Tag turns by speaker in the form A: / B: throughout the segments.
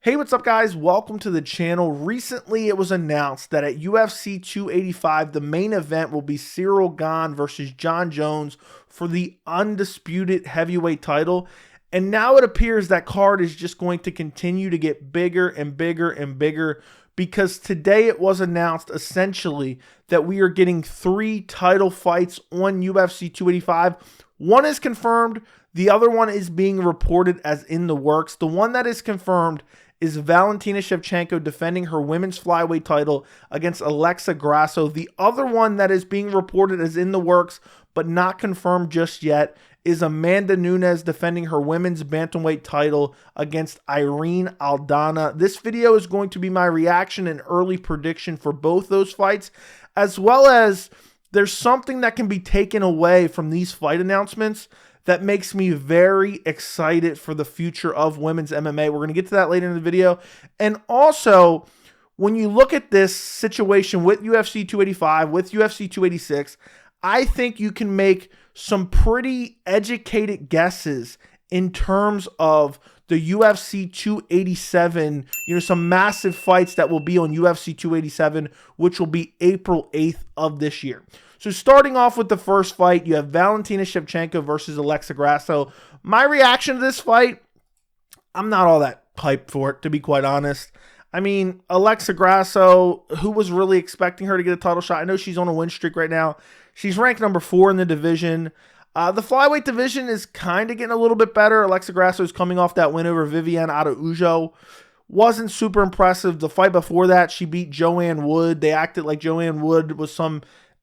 A: Hey, what's up guys? Welcome to the channel. Recently, it was announced that at UFC 285, the main event will be Ciryl Gane versus Jon Jones for the undisputed heavyweight title. And now it appears that card is just going to continue to get bigger and bigger and bigger because today it was announced essentially that we are getting 3 title fights on UFC 285. One is confirmed. The other one is being reported as in the works. The one that is confirmed is Valentina Shevchenko defending her women's flyweight title against Alexa Grasso. The other one that is being reported as in the works but not confirmed just yet is Amanda Nunes defending her women's bantamweight title against Irene Aldana. This video is going to be my reaction and early prediction for both those fights, as well as there's something that can be taken away from these fight announcements that makes me very excited for the future of women's MMA. We're going to get to that later in the video. And also, when you look at this situation with UFC 285, with UFC 286, I think you can make some pretty educated guesses in terms of the UFC 287, some massive fights that will be on UFC 287, which will be April 8th of this year. So starting off with the first fight, you have Valentina Shevchenko versus Alexa Grasso. My reaction to this fight, I'm not all that hyped for it, to be quite honest. I mean, Alexa Grasso, who was really expecting her to get a title shot? I know she's on a win streak right now. She's ranked number 4 in the division. The flyweight division is kind of getting a little bit better. Alexa Grasso is coming off that win over Viviane Araujo. Wasn't super impressive. The fight before that, she beat Joanne Wood. They acted like Joanne Wood was some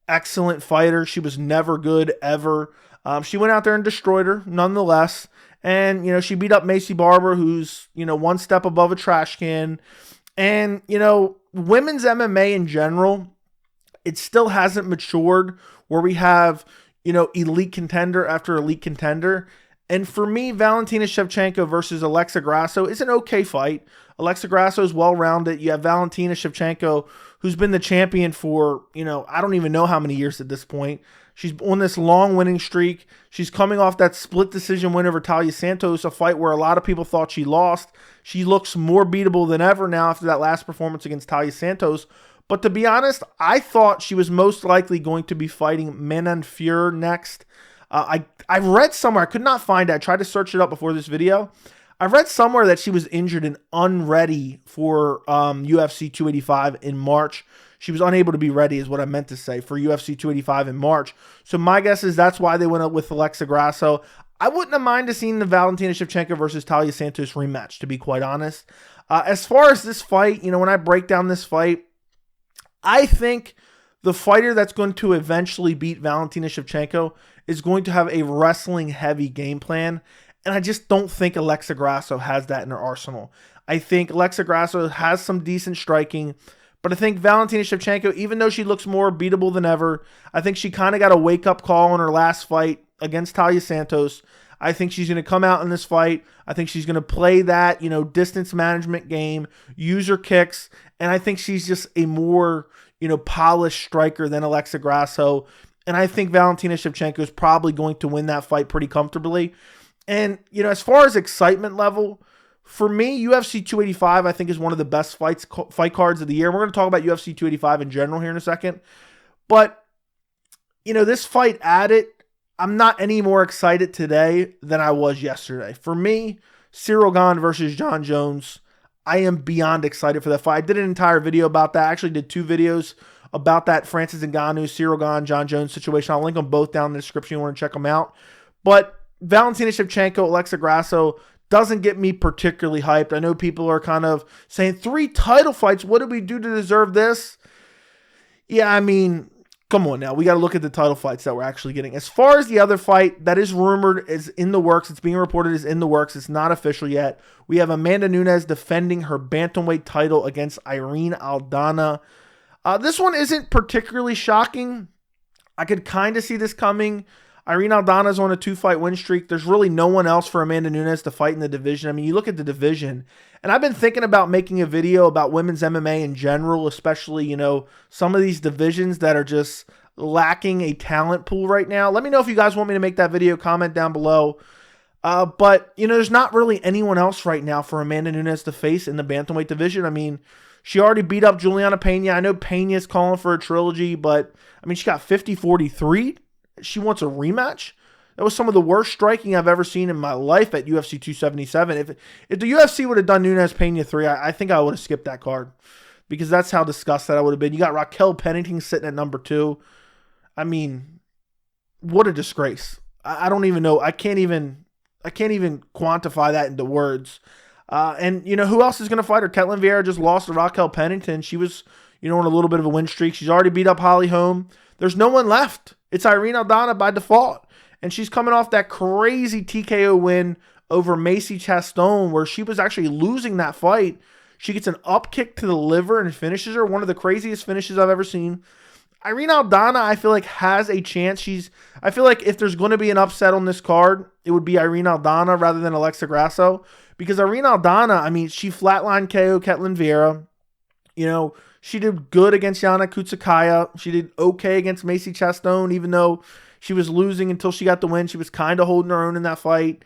A: excellent fighter. She was never good, ever. She went out there and destroyed her, nonetheless. And, she beat up Macy Barber, who's, one step above a trash can. And, women's MMA in general, it still hasn't matured where we have, elite contender after elite contender. And for me, Valentina Shevchenko versus Alexa Grasso is an okay fight. Alexa Grasso is well-rounded. You have Valentina Shevchenko, who's been the champion for, I don't even know how many years at this point. She's on this long winning streak. She's coming off that split decision win over Taila Santos, a fight where a lot of people thought she lost. She looks more beatable than ever now after that last performance against Taila Santos. But to be honest, I thought she was most likely going to be fighting Manon Fiorot next. I read somewhere, I could not find it. I tried to search it up before this video. I read somewhere that she was injured and unready for UFC 285 in March. She was unable to be ready is what I meant to say for UFC 285 in March. So my guess is that's why they went up with Alexa Grasso. I wouldn't have minded seeing the Valentina Shevchenko versus Taila Santos rematch, to be quite honest. As far as this fight, when I break down this fight, I think the fighter that's going to eventually beat Valentina Shevchenko is going to have a wrestling-heavy game plan, and I just don't think Alexa Grasso has that in her arsenal. I think Alexa Grasso has some decent striking, but I think Valentina Shevchenko, even though she looks more beatable than ever, I think she kind of got a wake-up call in her last fight against Taila Santos. I think she's going to come out in this fight. I think she's going to play that, distance management game, use her kicks, and I think she's just a more, polished striker than Alexa Grasso. And I think Valentina Shevchenko is probably going to win that fight pretty comfortably. And, as far as excitement level, for me, UFC 285, I think, is one of the best fight cards of the year. We're going to talk about UFC 285 in general here in a second. But, this fight added, I'm not any more excited today than I was yesterday. For me, Ciryl Gane versus Jon Jones, I am beyond excited for that fight. I did an entire video about that. I actually did 2 videos about that Francis Ngannou, Ciryl Gane, Jon Jones situation. I'll link them both down in the description if you want to check them out. But Valentina Shevchenko, Alexa Grasso doesn't get me particularly hyped. I know people are kind of saying 3 title fights. What did we do to deserve this? Yeah, I mean, come on now. We got to look at the title fights that we're actually getting. As far as the other fight that is rumored, is in the works. It's being reported is in the works. It's not official yet. We have Amanda Nunes defending her bantamweight title against Irene Aldana. This one isn't particularly shocking. I could kind of see this coming. Irene Aldana's on a 2-fight win streak. There's really no one else for Amanda Nunes to fight in the division. I mean, you look at the division, and I've been thinking about making a video about women's MMA in general, especially, some of these divisions that are just lacking a talent pool right now. Let me know if you guys want me to make that video. Comment down below. But, there's not really anyone else right now for Amanda Nunes to face in the bantamweight division. I mean, she already beat up Juliana Pena. I know Pena's calling for a trilogy, but, she got 50-43. She wants a rematch. That was some of the worst striking I've ever seen in my life at UFC 277. If the UFC would have done Nunes Pena 3, I think I would have skipped that card because that's how disgusted I would have been. You got Raquel Pennington sitting at number 2. I mean, what a disgrace. I don't even know. I can't even quantify that into words. And who else is going to fight her? Ketlen Vieira just lost to Raquel Pennington. She was, on a little bit of a win streak. She's already beat up Holly Holm. There's no one left. It's Irene Aldana by default. And she's coming off that crazy TKO win over Macy Chaston, where she was actually losing that fight. She gets an up kick to the liver and finishes her. One of the craziest finishes I've ever seen. Irene Aldana, I feel like, has a chance. I feel like if there's going to be an upset on this card, it would be Irene Aldana rather than Alexa Grasso. Because Irene Aldana, she flatlined KO Ketlen Vieira. She did good against Yana Kutsukaya. She did okay against Macy Chaston, even though she was losing until she got the win. She was kind of holding her own in that fight.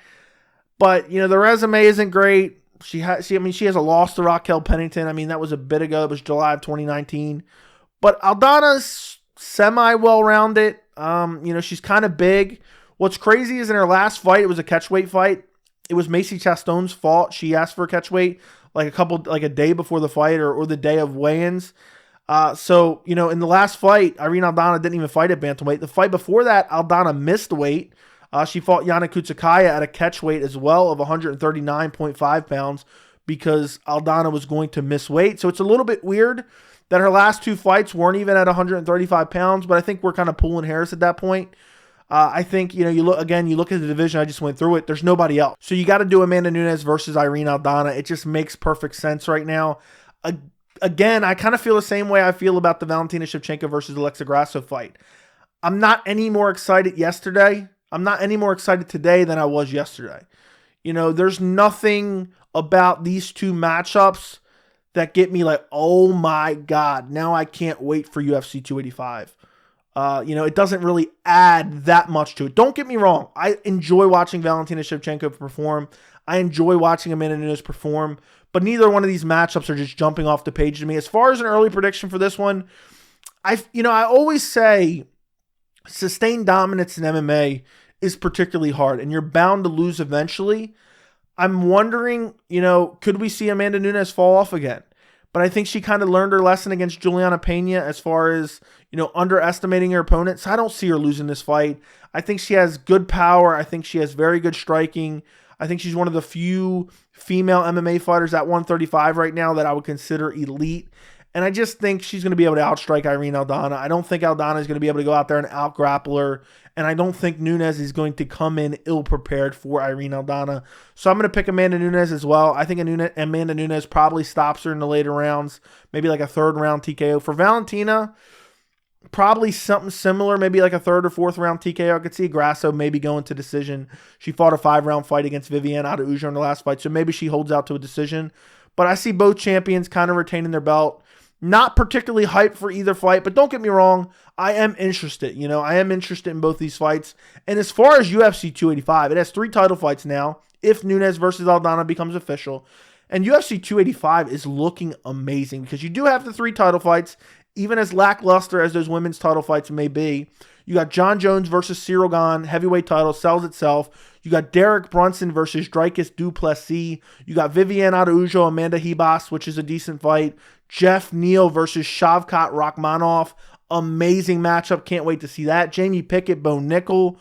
A: But, the resume isn't great. She has a loss to Raquel Pennington. That was a bit ago. It was July of 2019. But Aldana's semi-well-rounded. She's kind of big. What's crazy is in her last fight, it was a catchweight fight. It was Macy Chaston's fault. She asked for a catchweight like a day before the fight or the day of weigh-ins. So, in the last fight, Irene Aldana didn't even fight at bantamweight. The fight before that, Aldana missed weight. She fought Yana Kutsukaya at a catchweight as well of 139.5 pounds because Aldana was going to miss weight. So it's a little bit weird that her last 2 fights weren't even at 135 pounds, but I think we're kind of pulling hairs at that point. I think, you look at the division, I just went through it. There's nobody else. So you got to do Amanda Nunes versus Irene Aldana. It just makes perfect sense right now. Again, I kind of feel the same way I feel about the Valentina Shevchenko versus Alexa Grasso fight. I'm not any more excited yesterday. I'm not any more excited today than I was yesterday. There's nothing about these two matchups that get me like, oh my God, now I can't wait for UFC 285. It doesn't really add that much to it. Don't get me wrong. I enjoy watching Valentina Shevchenko perform. I enjoy watching Amanda Nunes perform, but neither one of these matchups are just jumping off the page to me. As far as an early prediction for this one, I always say sustained dominance in MMA is particularly hard, and you're bound to lose eventually. I'm wondering, could we see Amanda Nunes fall off again? But I think she kind of learned her lesson against Juliana Pena as far as, underestimating her opponent. So I don't see her losing this fight. I think she has good power. I think she has very good striking. I think she's one of the few female MMA fighters at 135 right now that I would consider elite. And I just think she's going to be able to outstrike Irene Aldana. I don't think Aldana is going to be able to go out there and out-grapple her. And I don't think Nunes is going to come in ill-prepared for Irene Aldana. So I'm going to pick Amanda Nunes as well. I think Amanda Nunes probably stops her in the later rounds. Maybe like a third-round TKO. For Valentina, probably something similar. Maybe like a third or fourth-round TKO. I could see Grasso maybe going to decision. She fought a 5-round fight against Viviane Araújo in the last fight. So maybe she holds out to a decision. But I see both champions kind of retaining their belt. Not particularly hyped for either fight, but don't get me wrong, I am interested. I am interested in both these fights. And as far as UFC 285, it has 3 title fights now if Nunes versus Aldana becomes official. And UFC 285 is looking amazing because you do have the 3 title fights, even as lackluster as those women's title fights may be. You got Jon Jones versus Ciryl Gane, heavyweight title, sells itself. You got Derek Brunson versus Dricus du Plessis. You got Viviane Araújo, Amanda Ribas, which is a decent fight. Jeff Neal versus Shavkat Rakhmonov. Amazing matchup. Can't wait to see that. Jamie Pickett, Bo Nickel.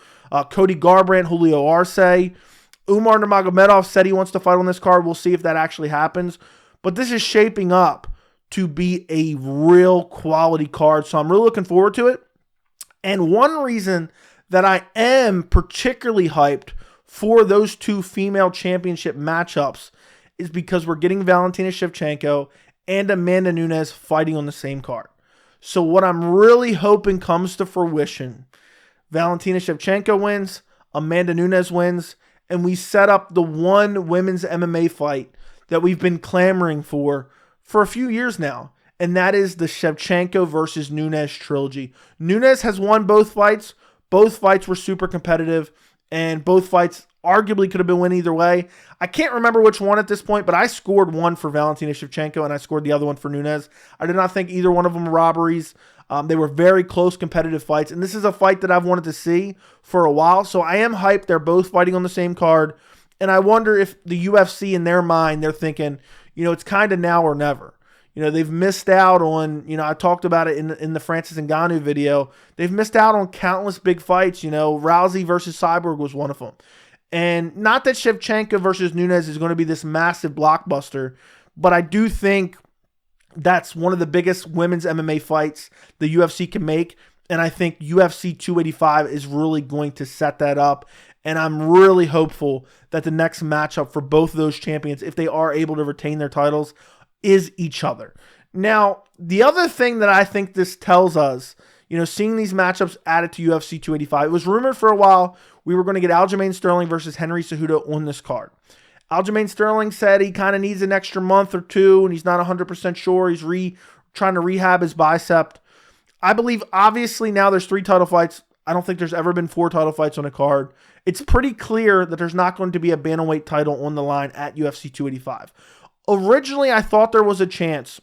A: Cody Garbrandt, Julio Arce. Umar Nurmagomedov said he wants to fight on this card. We'll see if that actually happens. But this is shaping up to be a real quality card. So I'm really looking forward to it. And one reason that I am particularly hyped for those 2 female championship matchups is because we're getting Valentina Shevchenko and Amanda Nunes fighting on the same card. So what I'm really hoping comes to fruition, Valentina Shevchenko wins, Amanda Nunes wins, and we set up the one women's MMA fight that we've been clamoring for a few years now. And that is the Shevchenko versus Nunes trilogy. Nunes has won both fights. Both fights were super competitive. And both fights arguably could have been win either way. I can't remember which one at this point, but I scored one for Valentina Shevchenko and I scored the other one for Nunes. I did not think either one of them were robberies. They were very close competitive fights, and this is a fight that I've wanted to see for a while, so I am hyped. They're both fighting on the same card, and I wonder if the UFC, in their mind, they're thinking, it's kind of now or never. They've missed out on, I talked about it in the Francis Ngannou video. They've missed out on countless big fights. Rousey versus Cyborg was one of them. And not that Shevchenko versus Nunes is going to be this massive blockbuster, but I do think that's one of the biggest women's MMA fights the UFC can make. And I think UFC 285 is really going to set that up. And I'm really hopeful that the next matchup for both of those champions, if they are able to retain their titles, is each other. Now, the other thing that I think this tells us, seeing these matchups added to UFC 285, it was rumored for a while we were going to get Aljamain Sterling versus Henry Cejudo on this card. Aljamain Sterling said he kind of needs an extra month or two, and he's not 100% sure. He's trying to rehab his bicep. I believe, obviously, now there's 3 title fights. I don't think there's ever been 4 title fights on a card. It's pretty clear that there's not going to be a bantamweight title on the line at UFC 285. Originally, I thought there was a chance,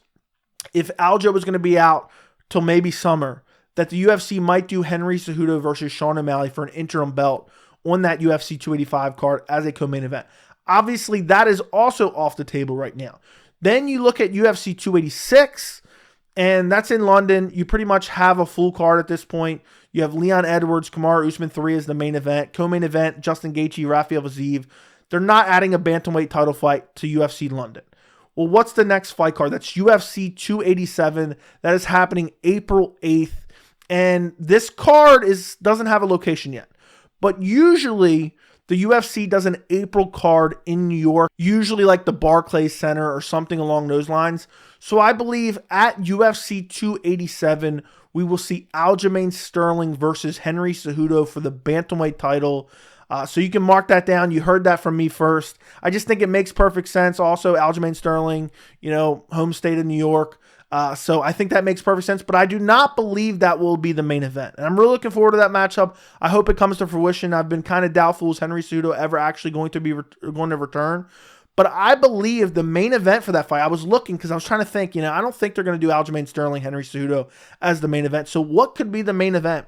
A: if Aljo was going to be out till maybe summer, that the UFC might do Henry Cejudo versus Sean O'Malley for an interim belt on that UFC 285 card as a co-main event. Obviously, that is also off the table right now. Then you look at UFC 286, and that's in London. You pretty much have a full card at this point. You have Leon Edwards, Kamaru Usman 3 as the main event. Co-main event, Justin Gaethje, Rafael Fiziev. They're not adding a bantamweight title fight to UFC London. Well, what's the next fight card? That's UFC 287. That is happening April 8th. And this card doesn't have a location yet. But usually, the UFC does an April card in New York, usually like the Barclays Center or something along those lines. So I believe at UFC 287, we will see Aljamain Sterling versus Henry Cejudo for the bantamweight title. So you can mark that down. You heard that from me first. I just think it makes perfect sense. Also, Aljamain Sterling, home state of New York. So I think that makes perfect sense, but I do not believe that will be the main event. And I'm really looking forward to that matchup. I hope it comes to fruition. I've been kind of doubtful, is Henry Cejudo ever actually going to return? But I believe the main event for that fight, I was looking because I was trying to think, I don't think they're going to do Aljamain Sterling, Henry Cejudo as the main event. So what could be the main event?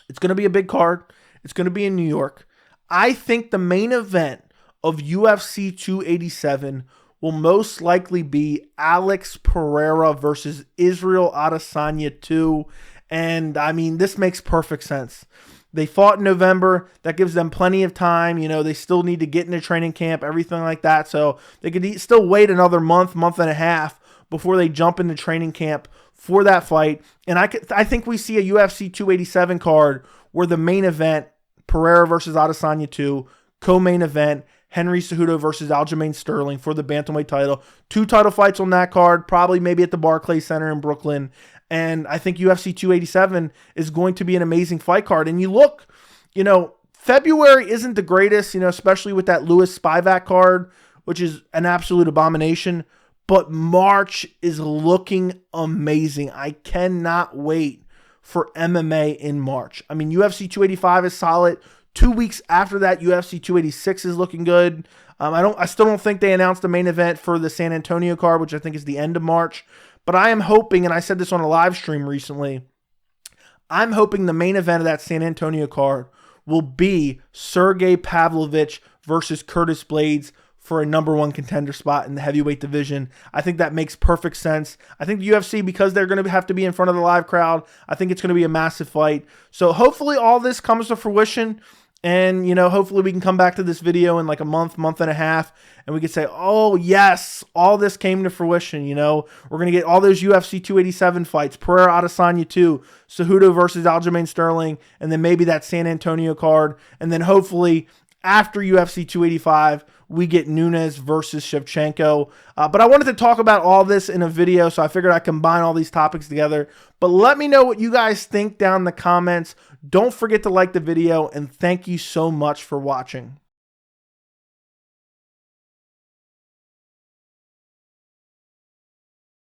A: It's going to be a big card. It's going to be in New York. I think the main event of UFC 287 will most likely be Alex Pereira versus Ciryl Adesanya 2. And, this makes perfect sense. They fought in November. That gives them plenty of time. They still need to get into training camp, everything like that. So they could still wait another month and a half before they jump into training camp for that fight. And I think we see a UFC 287 card where the main event, Pereira versus Adesanya 2, co-main event, Henry Cejudo versus Aljamain Sterling for the bantamweight title. 2 title fights on that card, probably maybe at the Barclays Center in Brooklyn. And I think UFC 287 is going to be an amazing fight card. And you look, February isn't the greatest, especially with that Lewis Spivak card, which is an absolute abomination. But March is looking amazing. I cannot wait for MMA in March. UFC 285 is solid. 2 weeks after that, UFC 286 is looking good. I still don't think they announced the main event for the San Antonio card, which I think is the end of March. But I am hoping, and I said this on a live stream recently, I'm hoping the main event of that San Antonio card will be Sergey Pavlovich versus Curtis Blades for a #1 contender spot in the heavyweight division. I think that makes perfect sense. I think the UFC, because they're going to have to be in front of the live crowd, I think it's going to be a massive fight. So hopefully all this comes to fruition. And, hopefully we can come back to this video in like a month and a half, and we can say, oh, yes, all this came to fruition. We're going to get all those UFC 287 fights, Pereira Adesanya 2, Cejudo versus Aljamain Sterling, and then maybe that San Antonio card. And then hopefully after UFC 285, we get Nunes versus Shevchenko. But I wanted to talk about all this in a video, so I figured I'd combine all these topics together. But let me know what you guys think down in the comments. Don't forget to like the video, and thank you so much for watching.